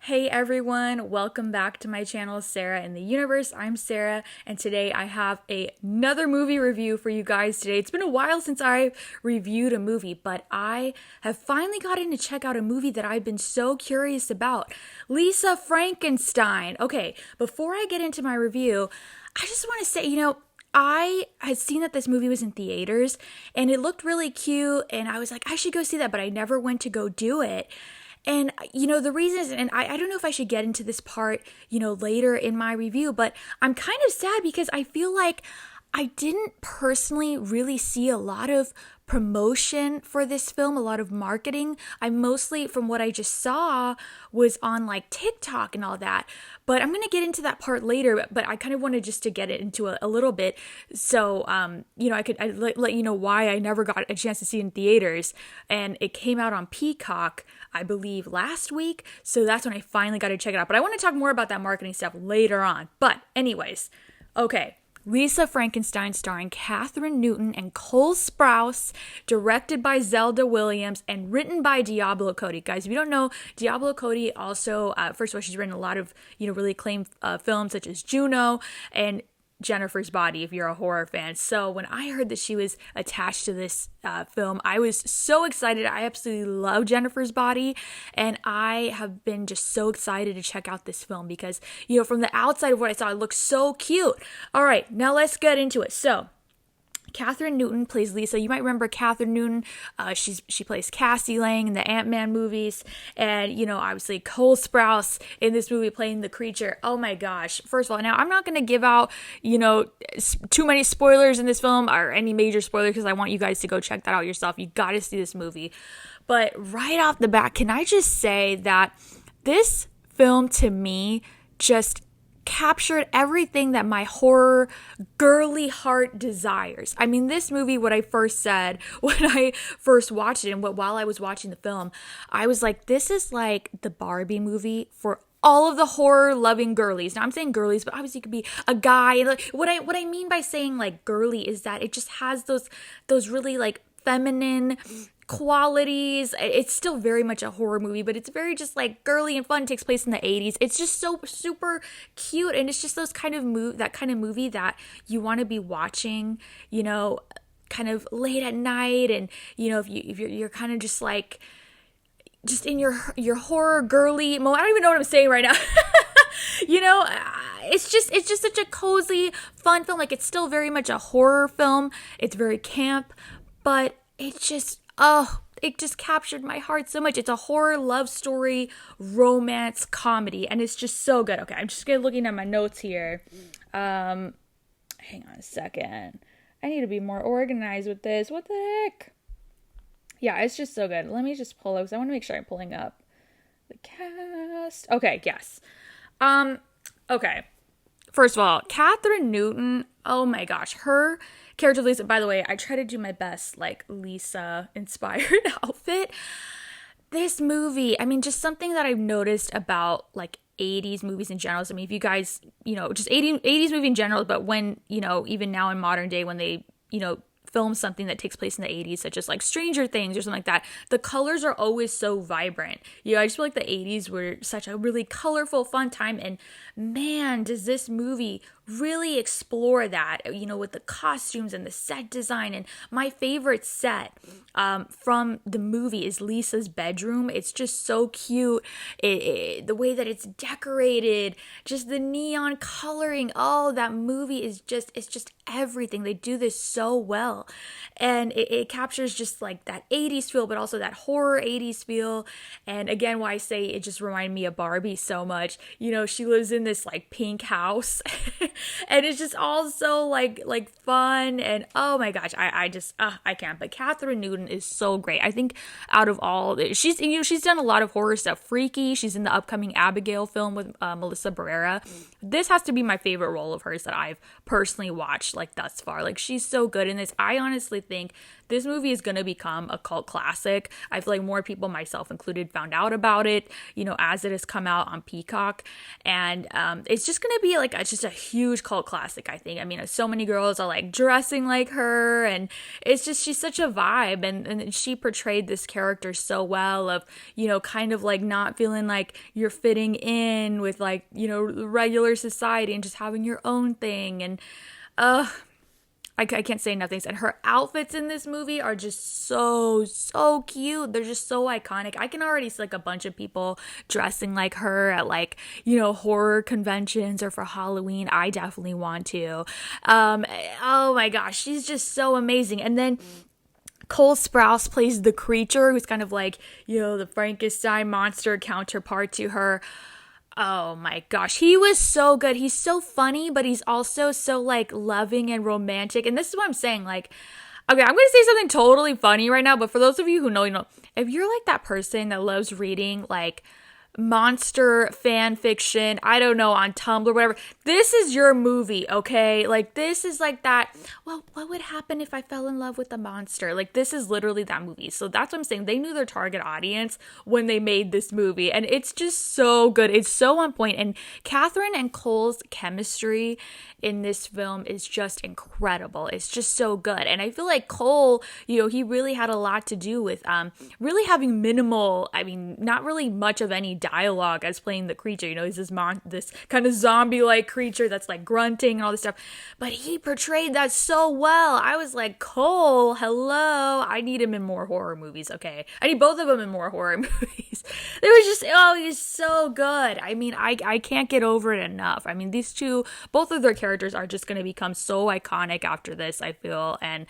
Hey everyone, welcome back to my channel, Sarah in the Universe. I'm Sarah, and today I have another movie review for you guys today. It's been a while since I reviewed a movie, but I have finally gotten to check out a movie that I've been so curious about. Lisa Frankenstein. Okay, before I get into my review, I just want to say, I had seen that this movie was in theaters and it looked really cute, and I was like, I should go see that, but I never went to go do it. And, the reason is, and I don't know if I should get into this part, later in my review, but I'm kind of sad because I feel like I didn't personally really see a lot of promotion for this film, a lot of marketing. I mostly, from what I just saw, was on like TikTok and all that. But I'm going to get into that part later, but I kind of wanted just to get it into a little bit. So, I let you know why I never got a chance to see it in theaters. And it came out on Peacock, I believe, last week. So that's when I finally got to check it out. But I want to talk more about that marketing stuff later on. But anyways, okay. Lisa Frankenstein, starring Kathryn Newton and Cole Sprouse, directed by Zelda Williams, and written by Diablo Cody. Guys, if you don't know, Diablo Cody also, first of all, she's written a lot of, really acclaimed films such as Juno and Jennifer's Body, if you're a horror fan. So when I heard that she was attached to this film, I was so excited. I absolutely love Jennifer's Body, and I have been just so excited to check out this film because, from the outside of what I saw, it looks so cute. All right, now let's get into it. So Kathryn Newton plays Lisa. You might remember Kathryn Newton. She plays Cassie Lang in the Ant-Man movies. And, obviously Cole Sprouse in this movie playing the creature. Oh my gosh. First of all, now I'm not going to give out, too many spoilers in this film or any major spoilers because I want you guys to go check that out yourself. You got to see this movie. But right off the bat, can I just say that this film to me just captured everything that my horror girly heart desires. I mean, this movie, what I first said when I first watched it and while I was watching the film, I was like, this is like the Barbie movie for all of the horror loving girlies. Now I'm saying girlies, but obviously it could be a guy. And like, what I mean by saying like girly is that it just has those really like feminine qualities. It's still very much a horror movie, but it's very just like girly and fun. It takes place in the 80s. It's just so super cute, and it's just that kind of movie that you want to be watching, kind of late at night, and if you're kind of just like just in your horror girly mode. I don't even know what I'm saying right now. It's just such a cozy, fun film. Like, it's still very much a horror film. It's very camp, but it just captured my heart so much. It's a horror, love story, romance, comedy, and it's just so good. Okay, I'm just looking at my notes here. Hang on a second. I need to be more organized with this. What the heck? Yeah, it's just so good. Let me just pull up because I want to make sure I'm pulling up the cast. Okay, yes. Okay. First of all, Kathryn Newton, oh my gosh, her character Lisa, by the way, I try to do my best, like, Lisa-inspired outfit. This movie, I mean, just something that I've noticed about, like, 80s movies in general. So, I mean, if you guys, just 80s movie in general, but when, even now in modern day, when they, film something that takes place in the 80s, such as like Stranger Things or something like that, the colors are always so vibrant. I just feel like the 80s were such a really colorful, fun time, and man, does this movie really explore that, with the costumes and the set design. And my favorite set from the movie is Lisa's bedroom. It's just so cute. The way that it's decorated, just the neon coloring. Oh, that movie is it's just everything. They do this so well. And it captures just like that 80s feel, but also that horror 80s feel. And again, why I say it just reminded me of Barbie so much. She lives in this like pink house and it's just all so like fun. And oh my gosh, I can't. But Kathryn Newton is so great. I think out of all, she's done a lot of horror stuff. Freaky. She's in the upcoming Abigail film with Melissa Barrera. This has to be my favorite role of hers that I've personally watched like thus far. Like, she's so good in this. I honestly think this movie is going to become a cult classic. I feel like more people, myself included, found out about it, as it has come out on Peacock. And it's just going to be like, it's just a huge cult classic, I think. I mean, so many girls are like dressing like her, and it's just, she's such a vibe. And she portrayed this character so well of, kind of like not feeling like you're fitting in with like, regular society and just having your own thing. And, I can't say enough things. And her outfits in this movie are just so cute. They're just so iconic. I can already see like a bunch of people dressing like her at like, horror conventions or for Halloween. I definitely want to. Oh my gosh, she's just so amazing. And then Cole Sprouse plays the creature, who's kind of like, the Frankenstein monster counterpart to her. Oh my gosh, he was so good. He's so funny, but he's also so like loving and romantic. And this is what I'm saying. Like, okay, I'm going to say something totally funny right now, but for those of you who know, if you're like that person that loves reading like monster fan fiction, I don't know, on Tumblr, whatever, this is your movie, okay? Like, this is like that, well, what would happen if I fell in love with a monster? Like, this is literally that movie. So that's what I'm saying. They knew their target audience when they made this movie, and it's just so good. It's so on point. And Kathryn and Cole's chemistry in this film is just incredible. It's just so good. And I feel like Cole, he really had a lot to do with really having minimal, I mean, not really much of any dialogue as playing the creature. He's this kind of zombie-like creature that's like grunting and all this stuff. But he portrayed that so well. I was like, Cole, hello. I need him in more horror movies, okay? I need both of them in more horror movies. They was just, he's so good. I mean, I can't get over it enough. I mean, these two, both of their characters are just going to become so iconic after this, I feel. And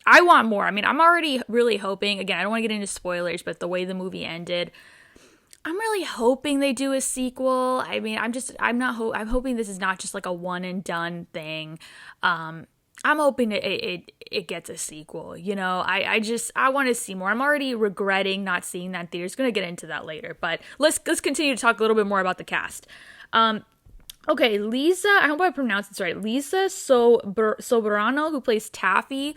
I want more. I mean, I'm already really hoping, again, I don't want to get into spoilers, but the way the movie ended, I'm really hoping they do a sequel. I mean, I'm hoping this is not just like a one and done thing. I'm hoping it gets a sequel. I want to see more. I'm already regretting not seeing that in theaters. Going to get into that later, but let's continue to talk a little bit more about the cast. Okay, Lisa, I hope I pronounced this right. Lisa Soberano, who plays Taffy.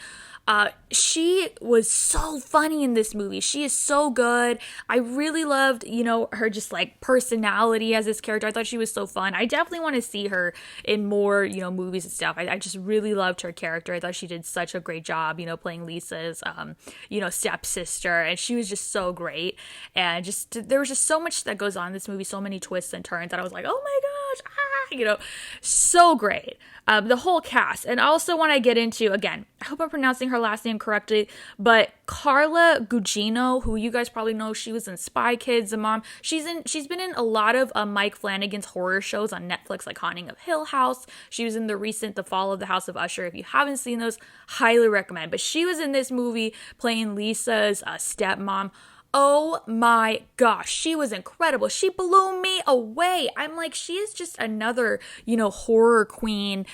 She was so funny in this movie. She is so good. I really loved, her just like personality as this character. I thought she was so fun. I definitely want to see her in more, movies and stuff. I just really loved her character. I thought she did such a great job, playing Lisa's, stepsister. And she was just so great. And just, there was just so much that goes on in this movie, so many twists and turns that I was like, oh my gosh, so great. The whole cast. And I also want to get into, again, I hope I'm pronouncing her last name correctly, but Carla Gugino, who you guys probably know, she was in Spy Kids, the mom. She's been in a lot of Mike Flanagan's horror shows on Netflix, like Haunting of Hill House. She was in The Fall of the House of Usher. If you haven't seen those, highly recommend. But she was in this movie playing Lisa's stepmom. Oh my gosh, she was incredible. She blew me away. I'm like, she is just another, horror queen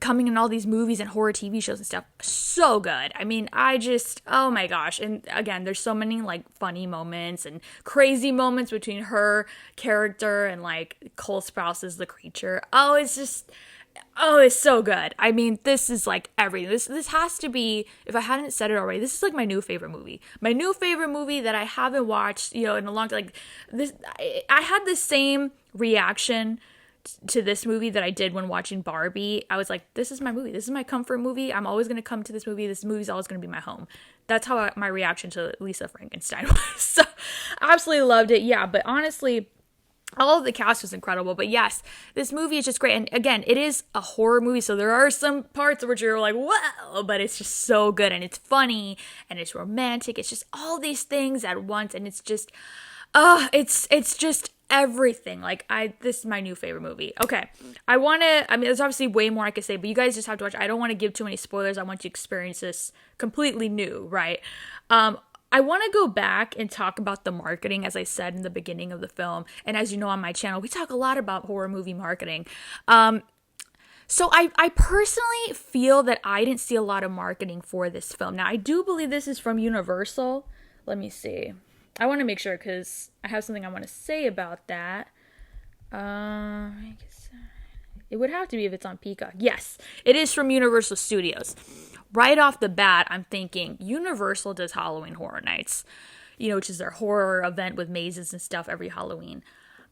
coming in all these movies and horror TV shows and stuff. So good. I mean, oh my gosh. And again, there's so many like funny moments and crazy moments between her character and like Cole Sprouse as the creature. Oh, it's so good. I mean, this is like everything. This has to be, if I hadn't said it already, this is like my new favorite movie. My new favorite movie that I haven't watched, in a long time. Like this, I had the same reaction to this movie that I did when watching Barbie. I was like, this is my movie. This is my comfort movie. I'm always going to come to this movie. This movie's always going to be my home. That's how my reaction to Lisa Frankenstein was. So, absolutely loved it. Yeah, but honestly, all of the cast was incredible. But yes, this movie is just great. And again, it is a horror movie, so there are some parts which you're like, whoa, but it's just so good. And it's funny, and it's romantic. It's just all these things at once. And it's just, it's just everything. This is my new favorite movie. Okay. There's obviously way more I could say, but you guys just have to watch. I don't want to give too many spoilers. I want you to experience this completely new, right? I want to go back and talk about the marketing, as I said in the beginning of the film. And as you know on my channel, we talk a lot about horror movie marketing. So I personally feel that I didn't see a lot of marketing for this film. Now, I do believe this is from Universal. Let me see. I want to make sure because I have something I want to say about that. It would have to be if it's on Peacock. Yes, it is from Universal Studios. Right off the bat, I'm thinking Universal does Halloween Horror Nights, which is their horror event with mazes and stuff every Halloween.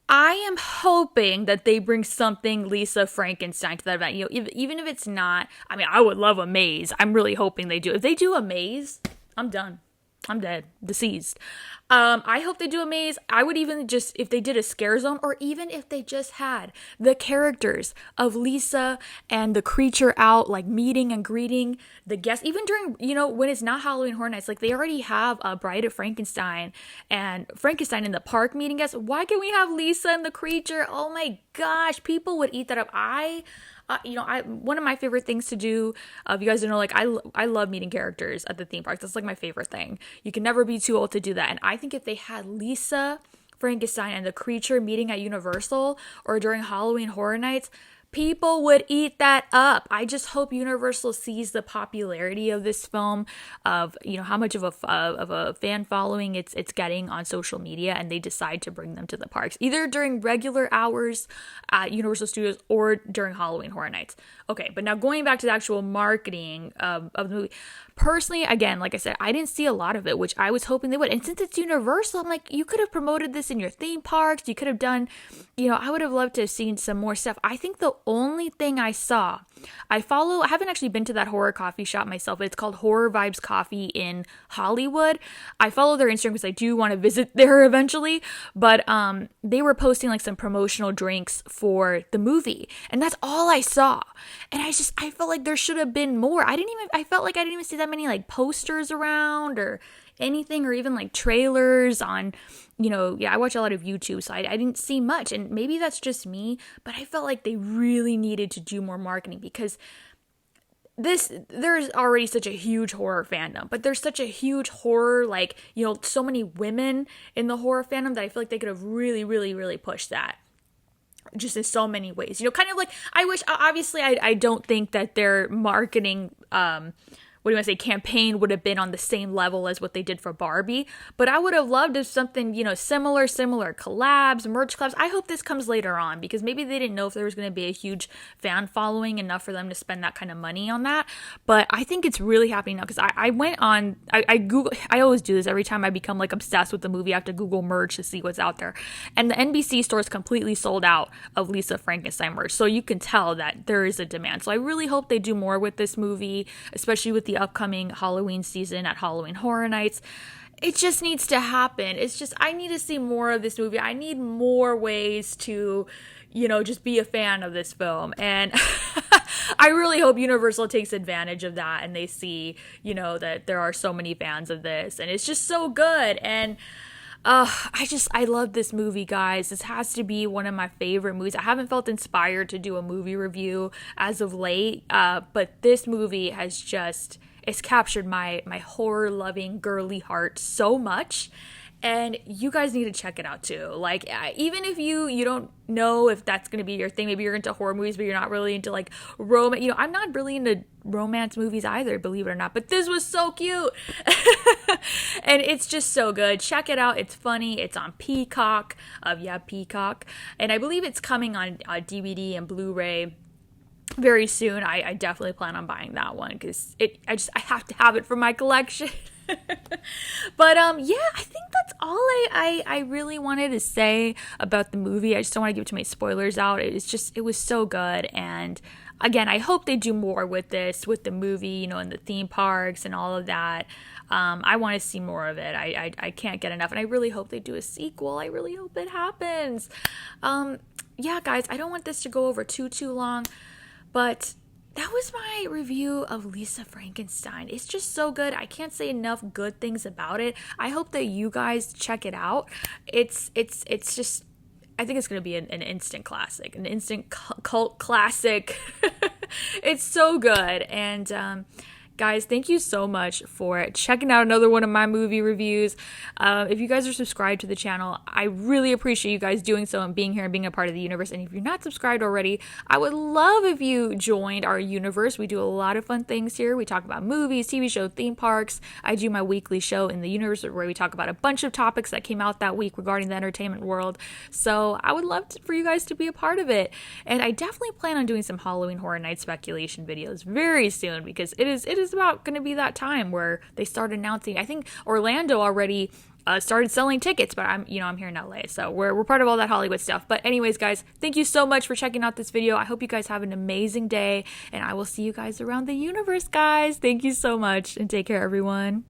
I am hoping that they bring something Lisa Frankenstein to that event. Even if it's not, I would love a maze. I'm really hoping they do. If they do a maze, I'm done. I'm dead. Deceased. I hope they do a maze. I would even just, if they did a scare zone, or even if they just had the characters of Lisa and the creature out, like meeting and greeting the guests, even during, when it's not Halloween Horror Nights, like they already have Bride of Frankenstein and Frankenstein in the park meeting guests. Why can't we have Lisa and the creature? Oh my gosh, people would eat that up. One of my favorite things to do, if you guys don't know, like I love meeting characters at the theme parks. That's like my favorite thing. You can never be too old to do that. And I think if they had Lisa Frankenstein and the creature meeting at Universal or during Halloween Horror Nights, people would eat that up. I just hope Universal sees the popularity of this film, of how much of a fan following it's getting on social media, and they decide to bring them to the parks either during regular hours at Universal Studios or during Halloween Horror Nights. Okay, but now going back to the actual marketing of the movie. Personally, again, like I said, I didn't see a lot of it, which I was hoping they would. And since it's Universal, I'm like, you could have promoted this in your theme parks. You could have done, I would have loved to have seen some more stuff. I think the only thing I saw, I haven't actually been to that horror coffee shop myself, but it's called Horror Vibes Coffee in Hollywood. I follow their Instagram because I do want to visit there eventually, but they were posting like some promotional drinks for the movie, and that's all I saw. And I felt like there should have been more. I felt like I didn't even see that many like posters around or anything, or even like trailers on, I watch a lot of YouTube, so I didn't see much, and maybe that's just me, but I felt like they really needed to do more marketing, because there's already such a huge horror fandom, but there's such a huge horror, like, so many women in the horror fandom, that I feel like they could have really, really, really pushed that. Just in so many ways, kind of like, I wish, obviously, I don't think that their marketing, campaign would have been on the same level as what they did for Barbie, but I would have loved if something, similar collabs, merch collabs. I hope this comes later on, because maybe they didn't know if there was going to be a huge fan following enough for them to spend that kind of money on that, but I think it's really happening now, because I went on, I Google, I always do this every time I become like obsessed with the movie. I have to Google merch to see what's out there, and the NBC store is completely sold out of Lisa Frankenstein merch, so you can tell that there is a demand. So I really hope they do more with this movie, especially with the upcoming Halloween season at Halloween Horror Nights. It just needs to happen. I need to see more of this movie. I need more ways to, just be a fan of this film. And I really hope Universal takes advantage of that, and they see, that there are so many fans of this, and it's just so good. And I love this movie, guys. This has to be one of my favorite movies. I haven't felt inspired to do a movie review as of late, but this movie has it's captured my horror-loving, girly heart so much. And you guys need to check it out too. Like, even if you don't know if that's going to be your thing, maybe you're into horror movies, but you're not really into like romance. I'm not really into romance movies either, believe it or not. But this was so cute. And it's just so good. Check it out. It's funny. It's on Peacock. Peacock. And I believe it's coming on DVD and Blu-ray very soon. I definitely plan on buying that one, because I have to have it for my collection. But I think that's all I really wanted to say about the movie. I just don't want to give too many spoilers out. It was so good, and again, I hope they do more with this, with the movie, in the theme parks and all of that. I want to see more of it. I can't get enough, and I really hope they do a sequel. I really hope it happens. Guys, I don't want this to go over too long, but that was my review of Lisa Frankenstein. It's just so good. I can't say enough good things about it. I hope that you guys check it out. It's just, I think it's going to be an instant classic, an instant cult classic. It's so good. And Guys, thank you so much for checking out another one of my movie reviews. If you guys are subscribed to the channel, I really appreciate you guys doing so and being here and being a part of the universe. And if you're not subscribed already, I would love if you joined our universe. We do a lot of fun things here. We talk about movies, TV shows, theme parks. I do my weekly show in the universe where we talk about a bunch of topics that came out that week regarding the entertainment world. So I would love for you guys to be a part of it. And I definitely plan on doing some Halloween Horror Night speculation videos very soon, because it is about going to be that time where they start announcing. I think Orlando already started selling tickets, but I'm here in LA, so we're part of all that Hollywood stuff. But anyways, guys, thank you so much for checking out this video. I hope you guys have an amazing day, and I will see you guys around the universe, guys. Thank you so much, and take care, everyone.